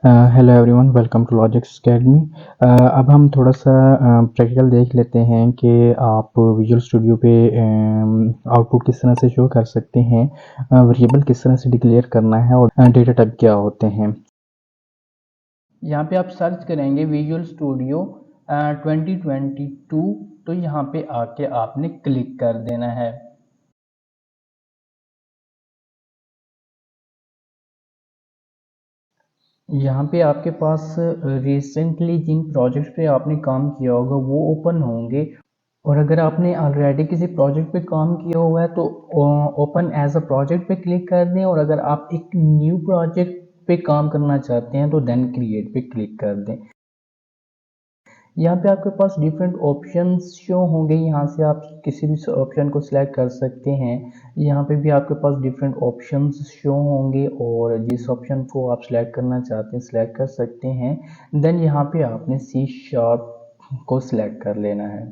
Hello everyone, welcome to Logics Academy. अब हम थोड़ा सा प्रैक्टिकल देख लेते हैं कि आप विजुअल स्टूडियो पे आउटपुट किस तरह से शो कर सकते हैं, वेरिएबल किस तरह से डिक्लेयर करना है और डेटा टाइप क्या होते हैं। यहाँ पे आप सर्च करेंगे विजुअल स्टूडियो 2022, तो यहाँ पे आके आपने क्लिक कर देना है। यहाँ पे आपके पास रिसेंटली जिन प्रोजेक्ट पे आपने काम किया होगा वो ओपन होंगे, और अगर आपने ऑलरेडी किसी प्रोजेक्ट पे काम किया हुआ है तो ओपन एज अ प्रोजेक्ट पे क्लिक कर दें, और अगर आप एक न्यू प्रोजेक्ट पे काम करना चाहते हैं तो देन क्रिएट पे क्लिक कर दें। यहाँ पे आपके पास डिफरेंट ऑप्शंस शो होंगे, यहाँ से आप किसी भी ऑप्शन को सिलेक्ट कर सकते हैं। यहाँ पे भी आपके पास डिफरेंट ऑप्शंस शो होंगे, और जिस ऑप्शन को आप सिलेक्ट करना चाहते हैं सिलेक्ट कर सकते हैं। देन यहाँ पे आपने सी शार्प को सिलेक्ट कर लेना है।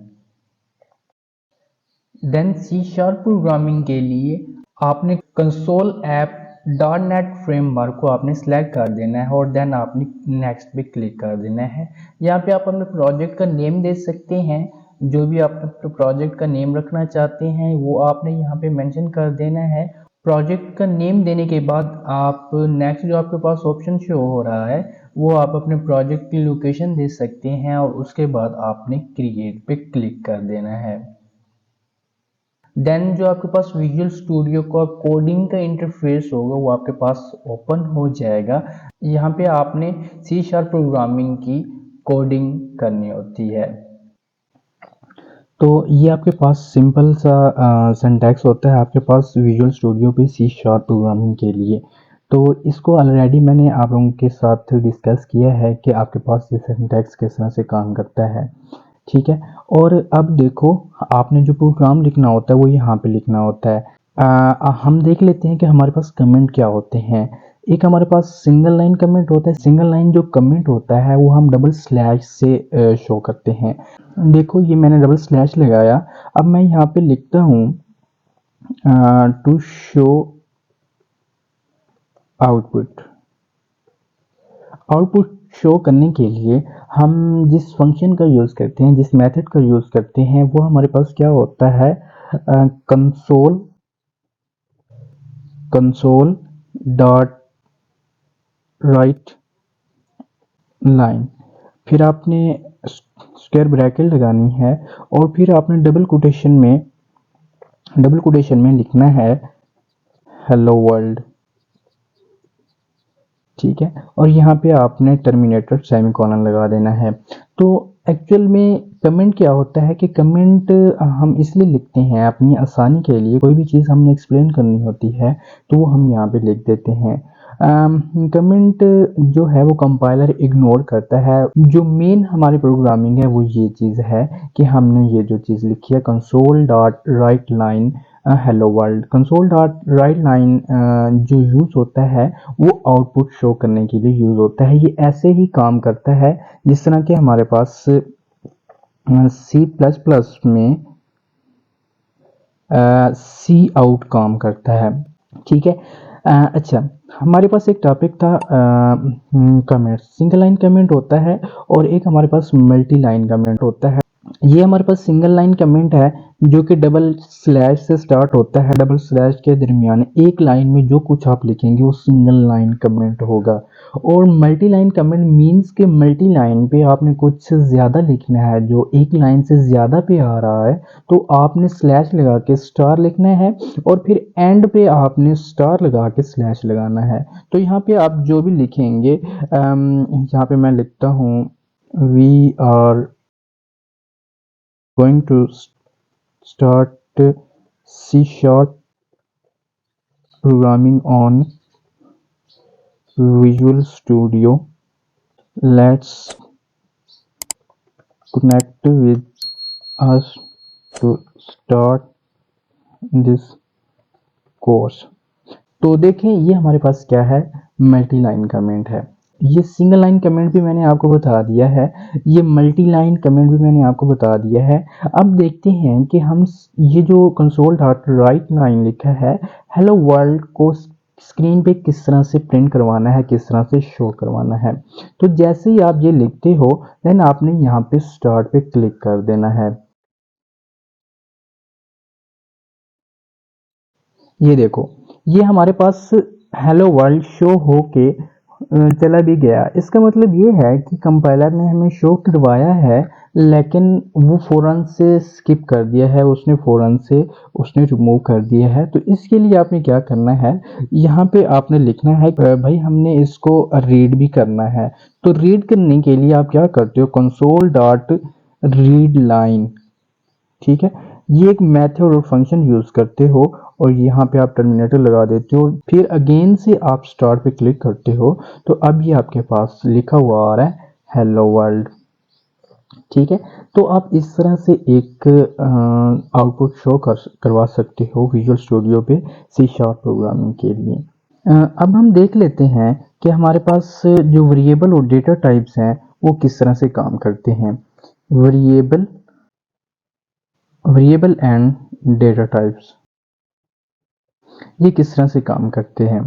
देन सी शार्प प्रोग्रामिंग के लिए आपने console app dot net framework को आपने सेलेक्ट कर देना है, और देन आपने नेक्स्ट पे क्लिक कर देना है। यहाँ पे आप अपने प्रोजेक्ट का नेम दे सकते हैं, जो भी आप अपने प्रोजेक्ट का नेम रखना चाहते हैं वो आपने यहाँ पे मेंशन कर देना है। प्रोजेक्ट का नेम देने के बाद आप नेक्स्ट जो आपके पास ऑप्शन शो हो रहा है वो आप अपने प्रोजेक्ट की लोकेशन दे सकते हैं, और उसके बाद आपने क्रिएट पे क्लिक कर देना है। देन जो आपके पास विजुअल स्टूडियो का कोडिंग का इंटरफेस होगा वो आपके पास ओपन हो जाएगा। यहाँ पे आपने सी शार्प प्रोग्रामिंग की कोडिंग करनी होती है। तो ये आपके पास सिंपल सा सिंटैक्स होता है आपके पास विजुअल स्टूडियो पे सी शार्प प्रोग्रामिंग के लिए। तो इसको ऑलरेडी मैंने आप लोगों के साथ डिस्कस किया है कि आपके पास ये सिंटैक्स किस तरह से काम करता है, ठीक है। और अब देखो, आपने जो प्रोग्राम लिखना होता है वो यहाँ पे लिखना होता है। हम देख लेते हैं कि हमारे पास कमेंट क्या होते हैं। एक हमारे पास सिंगल लाइन कमेंट होता है। सिंगल लाइन जो कमेंट होता है वो हम डबल स्लैश से शो करते हैं। देखो, ये मैंने डबल स्लैश लगाया। अब मैं यहाँ पे लिखता हूँ to show output. Output show करने के लिए हम जिस फंक्शन का यूज़ करते हैं, जिस मेथड का यूज़ करते हैं, वो हमारे पास क्या होता है, console console dot right line. फिर आपने स्क्वायर ब्रैकेट लगानी है, और फिर आपने डबल कोटेशन में लिखना है हेलो वर्ल्ड, ठीक है। और यहाँ पे आपने टर्मिनेटर सेमीकोलन लगा देना है। तो एक्चुअल में कमेंट क्या होता है कि कमेंट हम इसलिए लिखते हैं अपनी आसानी के लिए। कोई भी चीज़ हमने एक्सप्लेन करनी होती है तो वो हम यहाँ पे लिख देते हैं। कमेंट जो है वो कंपाइलर इग्नोर करता है। जो मेन हमारी प्रोग्रामिंग है वो ये चीज़ है कि हमने ये जो चीज़ लिखी है console dot right line hello world. Console dot right line जो यूज़ होता है वो आउटपुट शो करने के लिए यूज़ होता है। ये ऐसे ही काम करता है जिस तरह के हमारे पास सी प्लस प्लस में सी आउट काम करता है, ठीक है। अच्छा, हमारे पास एक टॉपिक था कमेंट। सिंगल लाइन कमेंट होता है और एक हमारे पास मल्टी लाइन कमेंट होता है। ये हमारे पास सिंगल लाइन कमेंट है जो कि डबल स्लैश से स्टार्ट होता है। डबल स्लैश के दरमियान एक लाइन में जो कुछ आप लिखेंगे वो सिंगल लाइन कमेंट होगा। और मल्टी लाइन कमेंट मीन्स के मल्टी लाइन पे आपने कुछ ज़्यादा लिखना है, जो एक लाइन से ज़्यादा पे आ रहा है तो आपने स्लैश लगा के स्टार लिखना है, और फिर एंड पे आपने स्टार लगा के स्लैश लगाना है। तो यहाँ पे आप जो भी लिखेंगे, यहाँ पे मैं लिखता हूँ we are going to start C sharp programming on Visual Studio. Let's connect with us to start this course. तो देखें, ये हमारे पास क्या है, मल्टी लाइन कमेंट है। ये सिंगल लाइन कमेंट भी मैंने आपको बता दिया है, ये मल्टी लाइन कमेंट भी मैंने आपको बता दिया है। अब देखते हैं कि हम ये जो कंसोल डॉट राइट लाइन लिखा है हेलो वर्ल्ड को स्क्रीन पे किस तरह से प्रिंट करवाना है, किस तरह से शो करवाना है। तो जैसे ही आप ये लिखते हो देन आपने यहाँ पे स्टार्ट पे क्लिक कर देना है। ये देखो, ये हमारे पास हेलो वर्ल्ड शो हो के चला भी गया। इसका मतलब ये है कि कंपाइलर ने हमें शो करवाया है लेकिन वो फ़ौरन से स्किप कर दिया है, उसने फ़ौरन से उसने रिमूव कर दिया है। तो इसके लिए आपने क्या करना है, यहाँ पे आपने लिखना है भाई हमने इसको रीड भी करना है। तो रीड करने के लिए आप क्या करते हो, कंसोल डॉट रीड लाइन, ठीक है, ये एक मेथड और फंक्शन यूज करते हो और यहाँ पे आप टर्मिनेटर लगा देते हो, फिर अगेन से आप स्टार्ट पे क्लिक करते हो। तो अब ये आपके पास लिखा हुआ आ रहा है हेलो वर्ल्ड, ठीक है। तो आप इस तरह से एक आउटपुट शो करवा सकते हो विजुअल स्टूडियो पे सी शार्प प्रोग्रामिंग के लिए। अब हम देख लेते हैं कि हमारे पास जो वेरिएबल और डेटा टाइप्स हैं वो किस तरह से काम करते हैं। Variable variable and data types ये किस तरह से काम करते हैं,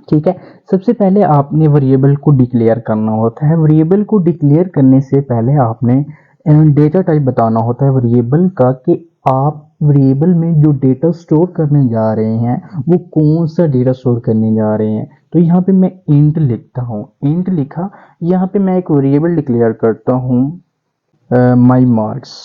ठीक है। सबसे पहले आपने वेरिएबल को डिक्लेयर करना होता है। वेरिएबल को डिक्लेयर करने से पहले आपने डेटा टाइप बताना होता है वेरिएबल का कि आप वेरिएबल में जो डेटा स्टोर करने जा रहे हैं वो कौन सा डेटा स्टोर करने जा रहे हैं। तो यहाँ पे मैं इंट लिखता हूँ, इंट लिखा, यहाँ पे मैं एक वेरिएबल डिक्लेयर करता हूँ माई मार्क्स,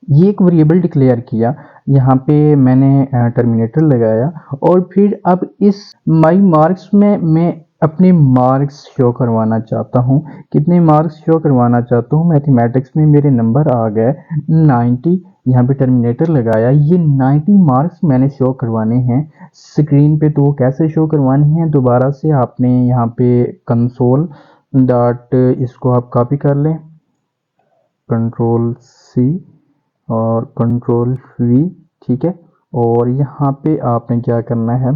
ये एक वेरिएबल डिक्लेयर किया। यहाँ पे मैंने टर्मिनेटर लगाया और फिर अब इस माई मार्क्स में मैं अपने मार्क्स शो करवाना चाहता हूँ। कितने मार्क्स शो करवाना चाहता हूँ, मैथमेटिक्स में मेरे नंबर आ गए 90, यहाँ पे टर्मिनेटर लगाया, ये 90 मार्क्स मैंने शो करवाने हैं स्क्रीन पे। तो वो कैसे शो करवाने हैं, दोबारा से आपने यहाँ पे कंसोल डॉट इसको आप कॉपी कर लें, कंट्रोल सी और कंट्रोल वी, ठीक है। और यहाँ पे आपने क्या करना है,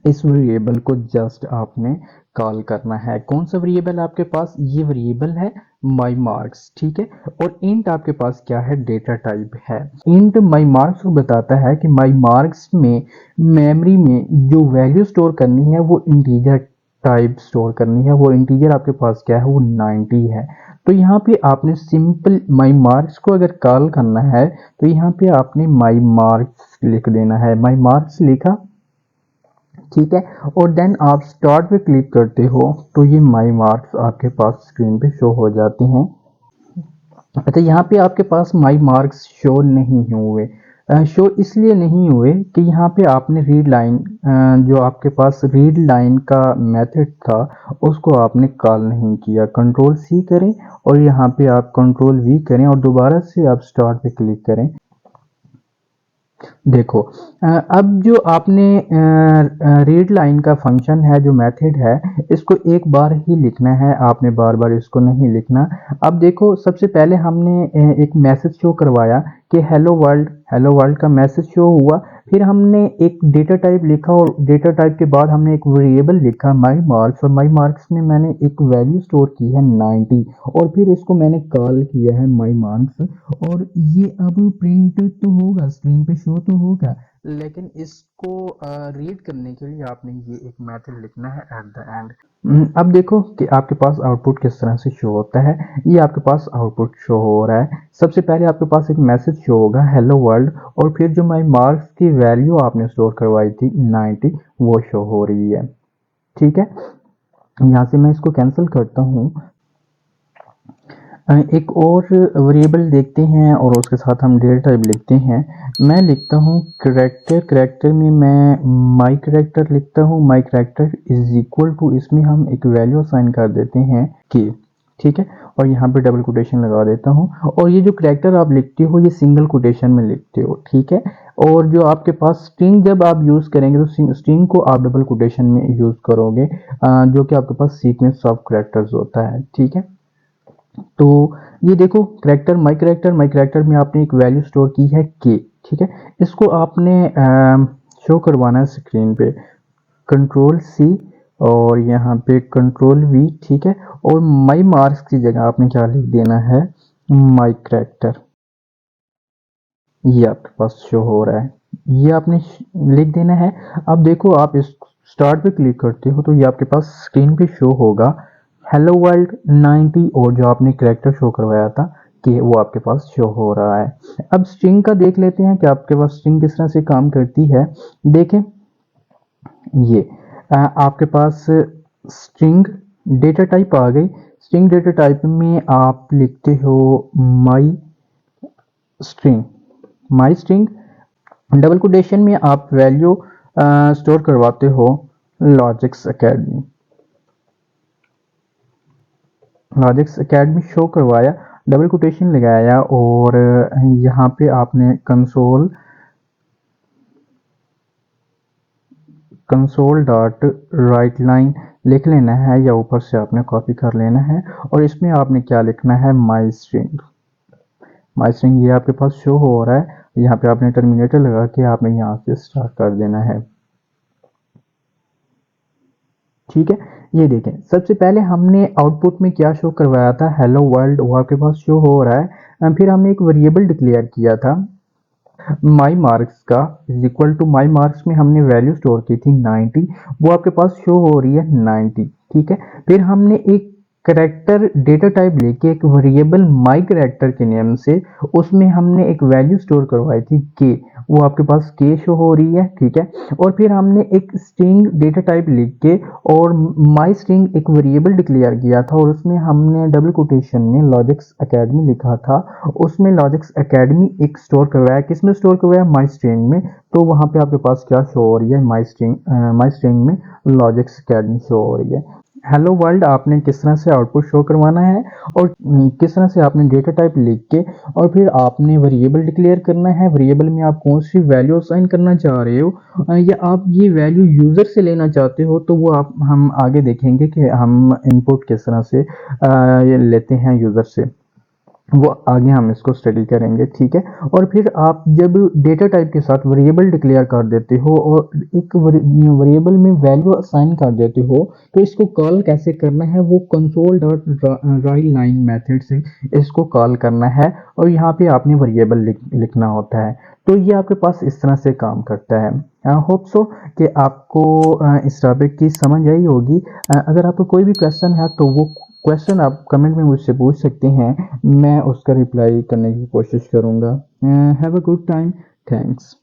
इस वेरिएबल को जस्ट आपने कॉल करना है। कौन सा वेरिएबल आपके पास, ये वेरिएबल है माई मार्क्स, ठीक है। और इंट आपके पास क्या है, डेटा टाइप है। इंट माई मार्क्स को बताता है कि माई मार्क्स में मेमोरी में जो वैल्यू स्टोर करनी है वो इंटीजर टाइप स्टोर करनी है। वो इंटीजर आपके पास क्या है, वो 90 है। तो यहाँ पे आपने सिंपल माई मार्क्स को अगर कॉल करना है तो यहाँ पे आपने माई मार्क्स लिख देना है। माई मार्क्स लिखा, ठीक है, और देन आप स्टार्ट पे क्लिक करते हो तो ये माई मार्क्स आपके पास स्क्रीन पे शो हो जाते हैं। अच्छा, यहाँ पे आपके पास माई मार्क्स शो नहीं हुए। शो इसलिए नहीं हुए कि यहाँ पे आपने रीड लाइन, जो आपके पास रीड लाइन का मेथड था उसको आपने कॉल नहीं किया। कंट्रोल सी करें और यहाँ पे आप कंट्रोल वी करें और दोबारा से आप स्टार्ट पे क्लिक करें। देखो, अब जो आपने रीड लाइन का फंक्शन है, जो मेथड है, इसको एक बार ही लिखना है, आपने बार बार इसको नहीं लिखना। अब देखो, सबसे पहले हमने एक मैसेज शो करवाया कि हेलो वर्ल्ड का मैसेज शो हुआ। फिर हमने एक डेटा टाइप लिखा और डेटा टाइप के बाद हमने एक वेरिएबल लिखा माई मार्क्स, और माई मार्क्स में मैंने एक वैल्यू स्टोर की है 90 और फिर इसको मैंने कॉल किया है माई मार्क्स। और ये अब प्रिंट तो होगा, स्क्रीन पे शो तो होगा, लेकिन इसको रीड करने के लिए आपने ये एक मेथड लिखना है एट द एंड। अब देखो कि आपके पास आउटपुट किस तरह से शो होता है। ये आपके पास आउटपुट शो हो रहा है। सबसे पहले आपके पास एक मैसेज शो होगा हेलो वर्ल्ड, और फिर जो माई मार्क्स की वैल्यू आपने स्टोर करवाई थी 90 वो शो हो रही है, ठीक है। यहाँ से मैं इसको कैंसिल करता हूँ। एक और वेरिएबल देखते हैं और उसके साथ हम डेटा टाइप लिखते हैं। मैं लिखता हूँ करेक्टर, करेक्टर में मैं माई करेक्टर लिखता हूँ। माई करेक्टर इज इक्वल टू, इसमें हम एक वैल्यू असाइन कर देते हैं कि, ठीक है, और यहाँ पे डबल कोटेशन लगा देता हूँ। और ये जो करेक्टर आप लिखते हो ये सिंगल कोटेशन में लिखते हो, ठीक है। और जो आपके पास स्ट्रिंग जब आप यूज़ करेंगे तो स्ट्रिंग को आप डबल कोटेशन में यूज़ करोगे, जो कि आपके पास सीक्वेंस ऑफ करेक्टर्स होता है, ठीक है। तो ये देखो, माई करेक्टर में आपने एक वैल्यू स्टोर की है के, ठीक है। इसको आपने शो करवाना है स्क्रीन पे, कंट्रोल सी और यहाँ पे कंट्रोल वी, ठीक है। और माई मार्क्स की जगह आपने क्या लिख देना है, माई करेक्टर, ये आपके पास शो हो रहा है। ये आपने लिख देना है। अब देखो आप इस स्टार्ट पे क्लिक करते हो तो ये आपके पास स्क्रीन पे शो होगा हेलो वर्ल्ड 90 और जो आपने कैरेक्टर शो करवाया था कि वो आपके पास शो हो रहा है। अब स्ट्रिंग का देख लेते हैं कि आपके पास स्ट्रिंग किस तरह से काम करती है। देखें ये आपके पास स्ट्रिंग डेटा टाइप आ गई। स्ट्रिंग डेटा टाइप में आप लिखते हो माई स्ट्रिंग। माई स्ट्रिंग डबल कोटेशन में आप वैल्यू स्टोर करवाते हो logics academy. Logics academy show करवाया, डबल कोटेशन लगाया और यहाँ पे आपने कंसोल डॉट राइट लाइन लिख लेना है या ऊपर से आपने कॉपी कर लेना है और इसमें आपने क्या लिखना है माई स्ट्रिंग। माई स्ट्रिंग ये आपके पास शो हो रहा है। यहाँ पे आपने टर्मिनेटर लगा के आपने यहाँ से स्टार्ट कर देना है। ठीक है, ये देखें सबसे पहले हमने आउटपुट में क्या शो करवाया था हेलो वर्ल्ड, वो आपके पास शो हो रहा है। फिर हमने एक वेरिएबल डिक्लेयर किया था माई मार्क्स का is equal to my marks में हमने वैल्यू स्टोर की थी 90, वो आपके पास शो हो रही है 90। ठीक है, फिर हमने एक करेक्टर डेटा टाइप लेके एक वेरिएबल माई करेक्टर के नेम से उसमें हमने एक वैल्यू स्टोर करवाई थी के, वो आपके पास के शो हो रही है। ठीक है, और फिर हमने एक स्ट्रिंग डेटा टाइप लिख के और माई स्ट्रिंग एक वेरिएबल डिक्लेयर किया था और उसमें हमने डबल कोटेशन में लॉजिक्स एकेडमी लिखा था। उसमें लॉजिक्स एकेडमी एक स्टोर करवाया, किसमें स्टोर करवाया माई स्ट्रिंग में। तो वहां पे आपके पास क्या शो हो रही है माई स्ट्रिंग में लॉजिक्स एकेडमी शो हो रही है। हेलो वर्ल्ड आपने किस तरह से आउटपुट शो करवाना है और किस तरह से आपने डेटा टाइप लिख के और फिर आपने वेरिएबल डिक्लेयर करना है। वेरिएबल में आप कौन सी वैल्यू असाइन करना चाह रहे हो या आप ये वैल्यू यूज़र से लेना चाहते हो तो वो आप हम आगे देखेंगे कि हम इनपुट किस तरह से ये लेते हैं यूज़र से, वो आगे हम इसको स्टडी करेंगे। ठीक है, और फिर आप जब डेटा टाइप के साथ वेरिएबल डिक्लेयर कर देते हो और एक वेरिएबल में वैल्यू असाइन कर देते हो तो इसको कॉल कैसे करना है, वो console dot right line method से इसको कॉल करना है और यहाँ पे आपने वेरिएबल लिखना होता है। तो ये आपके पास इस तरह से काम करता है। आई होप सो कि आपको इस टॉपिक की समझ आई होगी। अगर आपको कोई भी क्वेश्चन है तो वो क्वेश्चन आप कमेंट में मुझसे पूछ सकते हैं, मैं उसका रिप्लाई करने की कोशिश करूँगा। Have a good time, thanks.